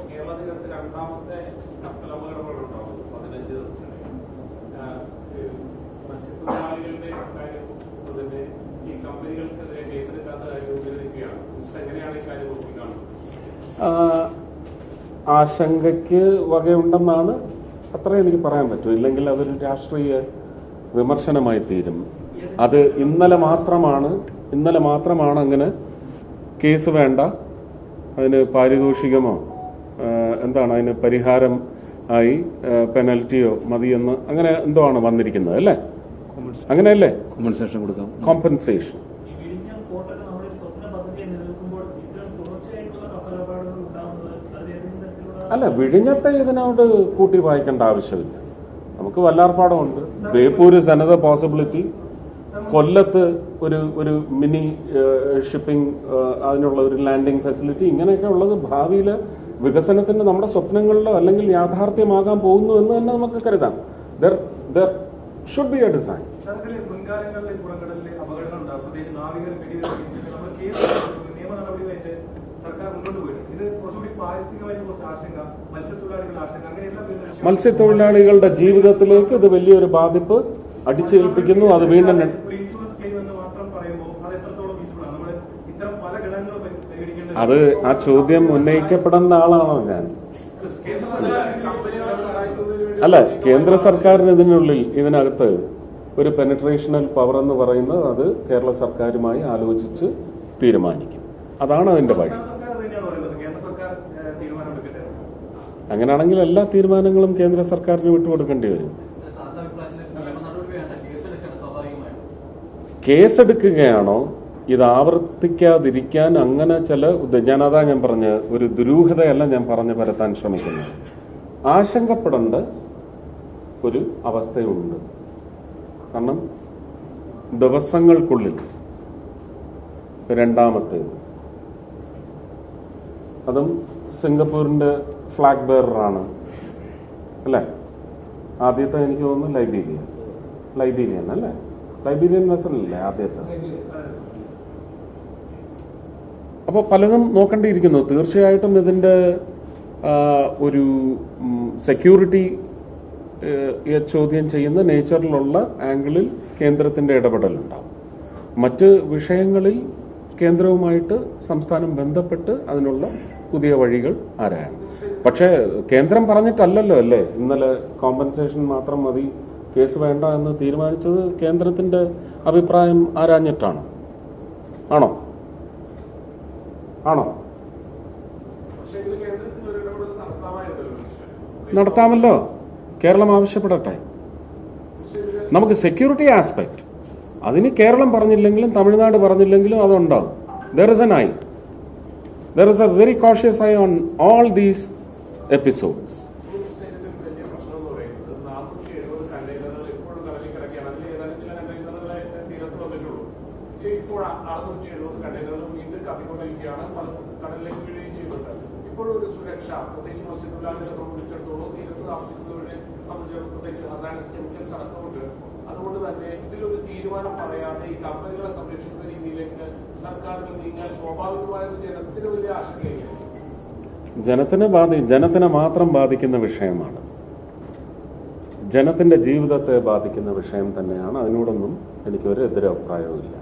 കേരള തീരത്ത് രണ്ടാമത്തെ കപ്പലപകടങ്ങളുണ്ടാവും 15 ദിവസത്തിനിടെ. മത്സ്യത്തൊഴിലാളികളുടെ കാര്യം തന്നെ ഈ കമ്പനികൾക്കെതിരെ കേസെടുക്കാത്ത കാര്യം ഉപയോഗിക്കുകയാണ്. എങ്ങനെയാണ് ഈ കാര്യം നോക്കിക്കാണുന്നത്? ആശങ്കയ്ക്ക് വകയുണ്ടെന്നാണ് അത്രേ എനിക്ക് പറയാൻ പറ്റൂ. ഇല്ലെങ്കിൽ അതൊരു രാഷ്ട്രീയ വിമർശനമായി തീരും. അത് ഇന്നലെ മാത്രമാണ് അങ്ങനെ കേസ് വേണ്ട, അതിന് പാരിതോഷികമോ എന്താണ് അതിന് പരിഹാരം ആയി പെനൽറ്റിയോ മതിയെന്ന് അങ്ങനെ എന്തോ ആണ് വന്നിരിക്കുന്നത് അല്ലേ? അങ്ങനെയല്ലേ? കോമ്പൻസേഷൻ കൊടുക്കാം. കോമ്പൻസേഷൻ. അല്ല, വിഴിഞ്ഞത്തെ ഇതിനോട് കൂട്ടി വായിക്കേണ്ട ആവശ്യമില്ല. നമുക്ക് വല്ലാർപാടമുണ്ട്, ബേപ്പൂര് സനത പോസിബിലിറ്റി, കൊല്ലത്ത് ഒരു മിനി ഷിപ്പിംഗ്, അതിനുള്ള ഒരു ലാൻഡിംഗ് ഫെസിലിറ്റി, ഇങ്ങനെയൊക്കെ ഉള്ളത് ഭാവിയിലെ വികസനത്തിന് നമ്മുടെ സ്വപ്നങ്ങളിലോ അല്ലെങ്കിൽ യാഥാർത്ഥ്യമാകാൻ പോകുന്നു എന്ന് തന്നെ നമുക്ക് കരുതാം. There should be a design. മത്സ്യത്തൊഴിലാളികളുടെ ജീവിതത്തിലേക്ക് ഇത് വലിയൊരു ബാധിപ്പ് അടിച്ചേൽപ്പിക്കുന്നു. അത് വീണ്ടും അത് ആ ചോദ്യം ഉന്നയിക്കപ്പെടേണ്ട ആളാണോ ഞാൻ? അല്ല, കേന്ദ്ര സർക്കാരിന് ഇതിനകത്ത് ഒരു പെനട്രേഷണൽ പവർ എന്ന് പറയുന്നത് അത് കേരള സർക്കാരുമായി ആലോചിച്ച് തീരുമാനിക്കും. അതാണ് അതിന്റെ വഴി. അങ്ങനെയാണെങ്കിൽ എല്ലാ തീരുമാനങ്ങളും കേന്ദ്ര സർക്കാരിന് വിട്ടുകൊടുക്കേണ്ടി വരും. കേസെടുക്കുകയാണോ ഇത് ആവർത്തിക്കാതിരിക്കാൻ? അങ്ങനെ ഞാനതാ ഞാൻ പറഞ്ഞ ഒരു ദുരൂഹതയല്ല ഞാൻ പറഞ്ഞു പരത്താൻ ശ്രമിക്കുന്നത്. ആശങ്കപ്പെടേണ്ട ഒരു അവസ്ഥയുണ്ട്. കാരണം ദിവസങ്ങൾക്കുള്ളിൽ രണ്ടാമത്തേത്, അതും സിംഗപ്പൂരിന്റെ ഫ്ലാഗ് ബെയറാണ് അല്ലേ? ആദ്യത്തെ എനിക്ക് തോന്നുന്നു ലൈബീരിയൻ അല്ലേ? ലൈബീരിയൻ വെസലല്ലേ ആദ്യത്തെ? അപ്പോൾ പലതും നോക്കേണ്ടിയിരിക്കുന്നു. തീർച്ചയായിട്ടും ഇതിന്റെ ഒരു സെക്യൂരിറ്റി ചോദ്യം ചെയ്യുന്ന നേച്ചറിലുള്ള ആംഗിളിൽ കേന്ദ്രത്തിന്റെ ഇടപെടലുണ്ടാവും. മറ്റ് വിഷയങ്ങളിൽ കേന്ദ്രവുമായിട്ട് സംസ്ഥാനം ബന്ധപ്പെട്ട് അതിനുള്ള പുതിയ വഴികൾ ആരായാണ്. പക്ഷേ കേന്ദ്രം പറഞ്ഞിട്ടല്ലല്ലോ അല്ലേ ഇന്നലെ കോമ്പൻസേഷൻ മാത്രം മതി, കേസ് വേണ്ട എന്ന് തീരുമാനിച്ചത്? കേന്ദ്രത്തിന്റെ അഭിപ്രായം ആരാഞ്ഞിട്ടാണോ? ആണോ? നടത്താമല്ലോ. കേരളം ആവശ്യപ്പെടട്ടെ. നമുക്ക് സെക്യൂരിറ്റി ആസ്പെക്ട് അതിന് കേരളം പറഞ്ഞില്ലെങ്കിലും തമിഴ്നാട് പറഞ്ഞില്ലെങ്കിലും അതുണ്ടാവും. There is an eye. There is a very cautious eye on all these episodes. ഇപ്പോഴൊരു സുരക്ഷ പ്രത്യേകിച്ച് മത്സ്യത്തൊഴിലാളികളെ സംബന്ധിച്ചിടത്തോളം തീരത്ത് താമസിക്കുന്നവരെ സംബന്ധിച്ചിടത്തോളം പ്രത്യേകിച്ച് ഹസാനസ് കെമിക്കൽസ് അടക്കമുണ്ട്. അതുകൊണ്ട് തന്നെ ഇതിലൊരു തീരുമാനം പറയാതെ ഈ കമ്പനികളെ സംരക്ഷിക്കുന്ന രീതിയിലേക്ക് സർക്കാരുകൾ നീങ്ങാൻ സ്വാഭാവികമായത് ജനത്തിന് വലിയ ആശങ്കയായിരിക്കും. ജനത്തിനെ മാത്രം ബാധിക്കുന്ന വിഷയമാണ്. ജനത്തിന്റെ ജീവിതത്തെ ബാധിക്കുന്ന വിഷയം തന്നെയാണ്. അതിനോടൊന്നും എനിക്കൊരു എതിരഭിപ്രായവുമില്ല.